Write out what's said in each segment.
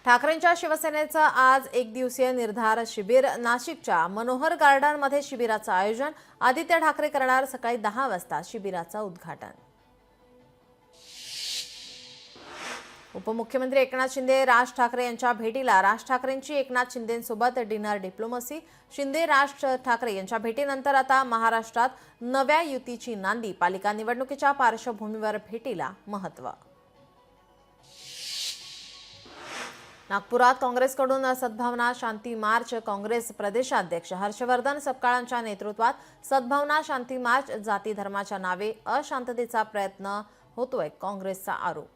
ठाकरेंच्या शिवसेनेचं आज एक दिवसीय निर्धार शिबिर नाशिकच्या मनोहर गार्डनमध्ये शिबिराचं आयोजन. आदित्य ठाकरे करणार सकाळी 10 वाजता शिबिराचं उद्घाटन. उपमुख्यमंत्री एकनाथ शिंदे राज ठाकरे यांच्या भेटीला. राज ठाकरेंची एकनाथ शिंदेंसोबत डिनर डिप्लोमसी. शिंदे राज ठाकरे यांच्या भेटीनंतर आता महाराष्ट्रात नव्या युतीची नांदी. पालिका निवडणुकीच्या पार्श्वभूमीवर भेटीला महत्त्व. नागपुरात काँग्रेसकडून सद्भावना शांती मार्च. काँग्रेस प्रदेशाध्यक्ष हर्षवर्धन सपकाळांच्या नेतृत्वात सद्भावना शांती मार्च. जाती धर्माच्या नावे अशांततेचा प्रयत्न होतोय, काँग्रेसचा आरोप.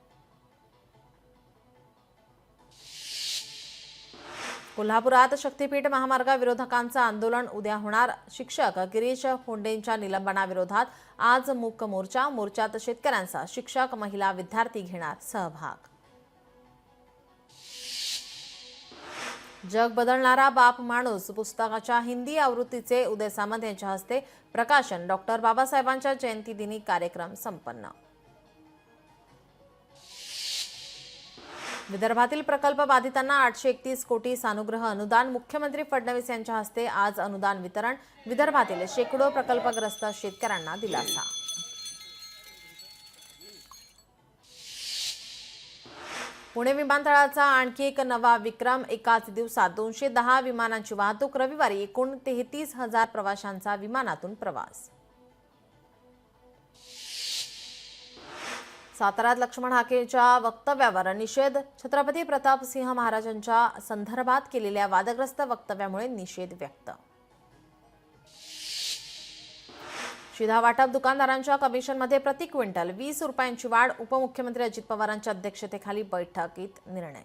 कोल्हापुरात शक्तीपीठ महामार्गाविरोधकांचं आंदोलन. उद्या होणार. शिक्षक गिरीश फोंडेंच्या निलंबनाविरोधात आज मूक मोर्चा. मोर्चात शेतकऱ्यांचा शिक्षक, महिला, विद्यार्थी घेणार सहभाग. जग बदलणारा बाप माणूस पुस्तकाच्या हिंदी आवृत्तीचे उदय सामंत यांच्या हस्ते प्रकाशन. डॉक्टर बाबासाहेबांच्या जयंतीदिनी कार्यक्रम संपन्न. विदर्भातील प्रकल्प बाधितांना 831 कोटी सानुग्रह अनुदान. मुख्यमंत्री फडणवीस यांच्या हस्ते आज अनुदान वितरण. विदर्भातील शेकडो प्रकल्पग्रस्त शेतकऱ्यांना दिलासा. पुणे विमानतळाचा आणखी एक नवा विक्रम. एकाच दिवसात 210 विमानांची वाहतूक. रविवारी एकूण 33,000 प्रवाशांचा विमानातून प्रवास. साताऱ्यात लक्ष्मण हाकेच्या वक्तव्यावर निषेध. छत्रपती प्रतापसिंह महाराजांच्या संदर्भात केलेल्या वादग्रस्त वक्तव्यामुळे निषेध व्यक्त. शिधा वाटप. दुकानदारांच्या कमिशनमध्ये प्रति क्विंटल 20 रुपयांची वाढ. उपमुख्यमंत्री अजित पवारांच्या अध्यक्षतेखाली बैठकीत निर्णय.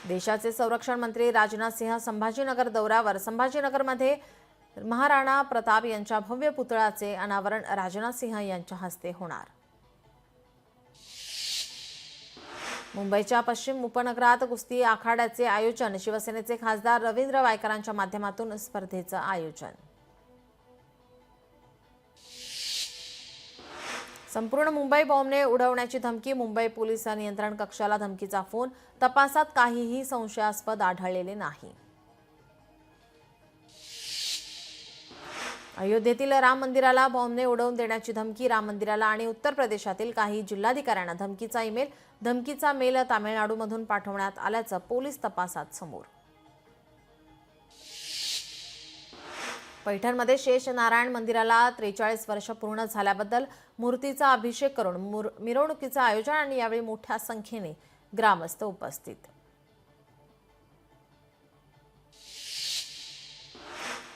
देशाचे संरक्षण मंत्री राजनाथ सिंह संभाजीनगर दौऱ्यावर. संभाजीनगरमध्ये महाराणा प्रताप यांच्या भव्य पुतळ्याचे अनावरण राजनाथ सिंह यांच्या हस्ते होणार. मुंबईच्या पश्चिम उपनगरात कुस्ती आखाड्याचे आयोजन. शिवसेनेचे खासदार रवींद्र वायकरांच्या माध्यमातून स्पर्धेचं आयोजन. संपूर्ण मुंबई बॉम्बने उडवण्याची धमकी. मुंबई पोलीस नियंत्रण कक्षाला धमकीचा फोन. तपासात काहीही संशयास्पद आढळलेले नाही. अयोध्येतील राम मंदिराला बॉम्बने उडवून देण्याची धमकी. राम मंदिराला आणि उत्तर प्रदेशातील काही जिल्हाधिकाऱ्यांना धमकीचा ईमेल. धमकीचा मेल तामिळनाडूमधून पाठवण्यात आल्याचं पोलीस तपासात समोर. पैठणमध्ये शेष नारायण मंदिराला 43 वर्ष पूर्ण झाल्याबद्दल मूर्तीचा अभिषेक करून मिरवणुकीचं आयोजन आणि यावेळी मोठ्या संख्येने ग्रामस्थ उपस्थित.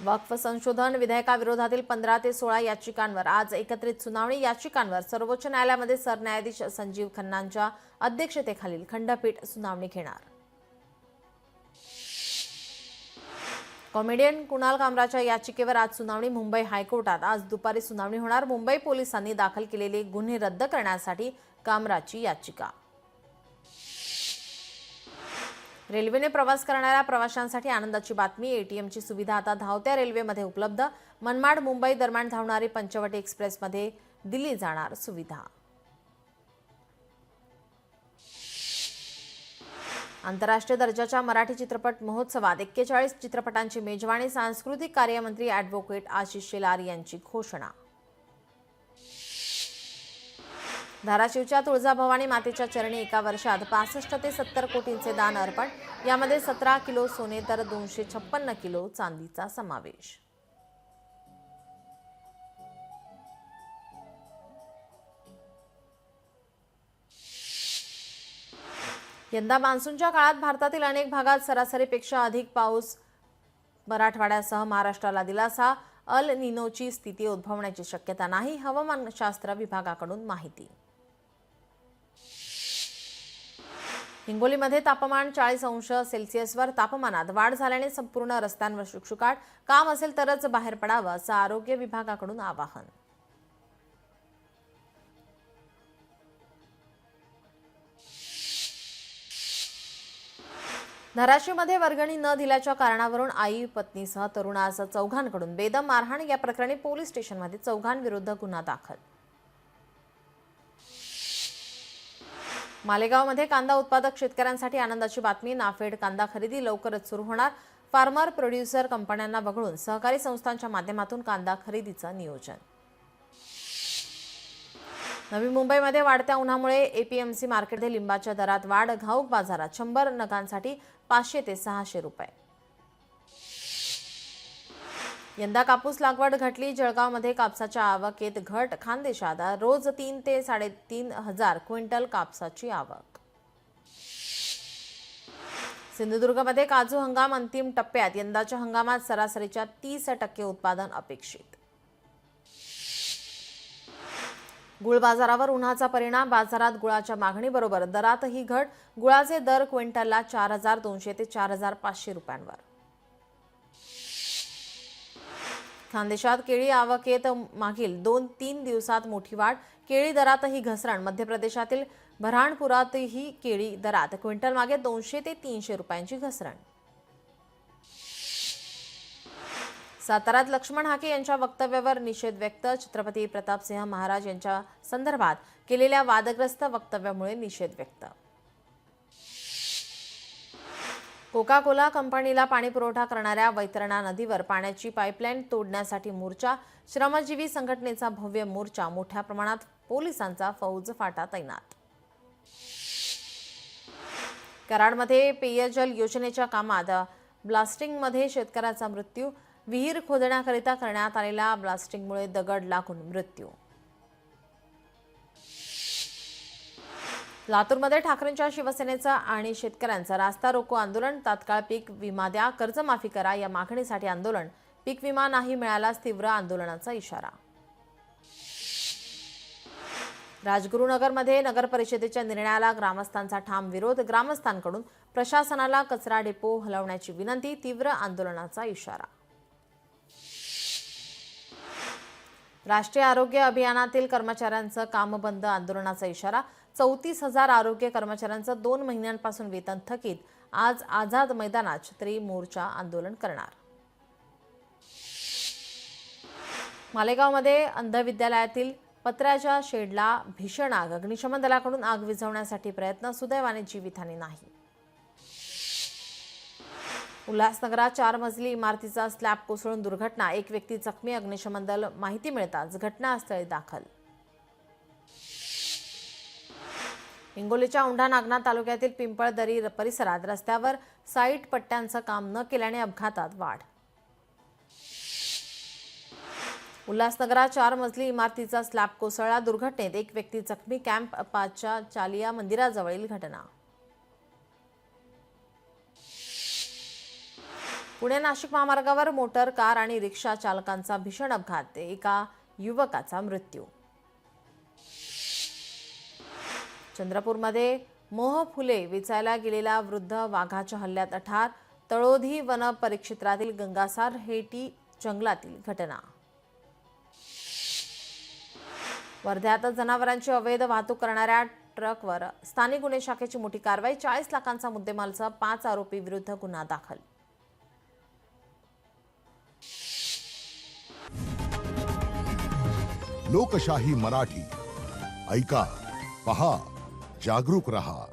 वक्फ संशोधन विधेयकाविरोधातील 15 ते 16 याचिकांवर आज एकत्रित सुनावणी. याचिकांवर सर्वोच्च न्यायालयामध्ये सरन्यायाधीश संजीव खन्नांच्या अध्यक्षतेखालील खंडपीठ सुनावणी घेणार. कॉमेडियन कुणाल कामराच्या याचिकेवर आज सुनावणी. मुंबई हायकोर्टात आज दुपारी सुनावणी होणार. मुंबई पोलिसांनी दाखल केलेले गुन्हे रद्द करण्यासाठी कामराची याचिका. रेल्वेने प्रवास करणाऱ्या प्रवाशांसाठी आनंदाची बातमी. एटीएमची सुविधा आता धावत्या रेल्वेमध्ये उपलब्ध. मनमाड मुंबई दरम्यान धावणारी पंचवटी एक्सप्रेसमध्ये दिली जाणार सुविधा. आंतरराष्ट्रीय दर्जाच्या मराठी चित्रपट महोत्सवात 41 चित्रपटांची मेजवानी. सांस्कृतिक कार्यमंत्री ॲडव्होकेट आशिष शेलार यांची घोषणा. धाराशिवच्या तुळजाभवानी मातेच्या चरणी एका वर्षात 65 ते 70 कोटींचे दान अर्पण. यामध्ये 17 किलो सोने तर 256 किलो चांदीचा समावेश. यंदा मान्सूनच्या काळात भारतातील अनेक भागात सरासरीपेक्षा अधिक पाऊस. मराठवाड्यासह महाराष्ट्राला दिलासा. अल निनोची स्थिती उद्भवण्याची शक्यता नाही, हवामानशास्त्र विभागाकडून माहिती. हिंगोलीमध्ये तापमान 40 अंश सेल्सिअसवर. तापमानात वाढ झाल्याने संपूर्ण रस्त्यांवर शुकशुकाट. काम असेल तरच बाहेर पडावं असं आरोग्य विभागाकडून आवाहन. धाराशिवमध्ये वर्गणी न दिल्याच्या कारणावरून आई पत्नीसह तरुणास चौघांकडून बेदम मारहाण. या प्रकरणी पोलीस स्टेशनमध्ये चौघांविरुद्ध गुन्हा दाखल. मालेगावमध्ये कांदा उत्पादक शेतकऱ्यांसाठी आनंदाची बातमी. नाफेड कांदा खरेदी लवकरच सुरू होणार. फार्मर प्रोड्युसर कंपन्यांना वगळून सहकारी संस्थांच्या माध्यमातून कांदा खरेदीचं नियोजन. नवी मुंबईमध्ये वाढत्या उन्हामुळे एपीएमसी मार्केटमध्ये लिंबाच्या दरात वाढ. घाऊक बाजारात 100 नगांसाठी 500 ते 600 रुपये. यंदा कापूस लागवड घटली. जळगावमध्ये कापसाच्या आवकेत घट. खानदेशात रोज 3 ते 3.5 हजार क्विंटल कापसाची आवक. सिंधुदुर्गमध्ये काजू हंगाम अंतिम टप्प्यात. यंदाच्या हंगामात सरासरीच्या 30% उत्पादन अपेक्षित. गुळ बाजारावर उन्हाचा परिणाम. बाजारात गुळाच्या मागणीबरोबर दरातही घट. गुळाचे दर क्विंटलला 4,200 ते 4,500 रुपयांवर. खानदेशात केळी आवकेत मागील 2-3 दिवसात मोठी वाढ. केळी दरातही घसरण. मध्य प्रदेशातील बऱ्हाणपुरातही केळी दरात क्विंटल मागे 200 ते 300 रुपयांची घसरण. साताऱ्यात लक्ष्मण हाके यांच्या वक्तव्यावर निषेध व्यक्त. छत्रपती प्रतापसिंह महाराज यांच्या संदर्भात केलेल्या वादग्रस्त वक्तव्यामुळे निषेध व्यक्त. कोका कोला कंपनीला पाणी पुरवठा करणाऱ्या वैतरणा नदीवर पाण्याची पाईपलाईन तोडण्यासाठी मोर्चा. श्रमजीवी संघटनेचा भव्य मोर्चा. मोठ्या प्रमाणात पोलिसांचा फौज फाटा तैनात. कराडमध्ये पेयजल योजनेच्या कामात ब्लास्टिंगमध्ये शेतकऱ्याचा मृत्यू. विहीर खोदण्याकरिता करण्यात आलेल्या ब्लास्टिंगमुळे दगड लागून मृत्यू. लातूरमध्ये ठाकरेंच्या शिवसेनेचं आणि शेतकऱ्यांचं रास्ता रोको आंदोलन. तात्काळ पीक विमा द्या, कर्जमाफी करा या मागणीसाठी आंदोलन. पीक विमा नाही मिळाल्यास तीव्र आंदोलनाचा इशारा. राजगुरुनगरमध्ये नगर परिषदेच्या निर्णयाला ग्रामस्थांचा ठाम विरोध. ग्रामस्थांकडून प्रशासनाला कचरा डेपो हलवण्याची विनंती. तीव्र आंदोलनाचा इशारा. राष्ट्रीय आरोग्य अभियानातील कर्मचाऱ्यांचं काम बंद. आंदोलनाचा इशारा. 34,000 आरोग्य कर्मचाऱ्यांचं 2 महिन्यांपासून वेतन थकीत. आज आझाद मैदानात छत्री मोर्चा आंदोलन करणार. मालेगावमध्ये अंध विद्यालयातील पत्र्याच्या शेडला भीषण आग. अग्निशमन दलाकडून आग विझवण्यासाठी प्रयत्न. सुदैवाने जीवितहानी नाही. उल्हासनगरात 4 मजली इमारतीचा स्लॅब कोसळून दुर्घटना. एक व्यक्ती जखमी. अग्निशमन दल माहिती मिळताच घटनास्थळी दाखल. हिंगोलीच्या औंढा नागनाथ तालुक्यातील पिंपळदरी परिसरात रस्त्यावर साईट पट्ट्यांचं काम न केल्याने अपघातात वाढ. उल्हासनगरात 4 मजली इमारतीचा स्लॅब कोसळला. दुर्घटनेत एक व्यक्ती जखमी. कॅम्प अप्पाच्या चालिया मंदिराजवळील घटना. पुणे नाशिक महामार्गावर मोटर कार आणि रिक्षा चालकांचा भीषण अपघात. एका युवकाचा मृत्यू. चंद्रपूरमध्ये मोह फुले विचायला गेलेला वृद्ध वाघाच्या हल्ल्यात ठार. तळोधी वन परिक्षेत्रातील गंगासार हेटी जंगलातील घटना. वर्ध्यात जनावरांची अवैध वाहतूक करणाऱ्या ट्रकवर स्थानिक गुन्हे शाखेची मोठी कारवाई. 40 लाखांचा मुद्देमालसह 5 आरोपी विरुद्ध गुन्हा दाखल. लोकशाही मराठी ऐका, पहा, जागरूक रहा.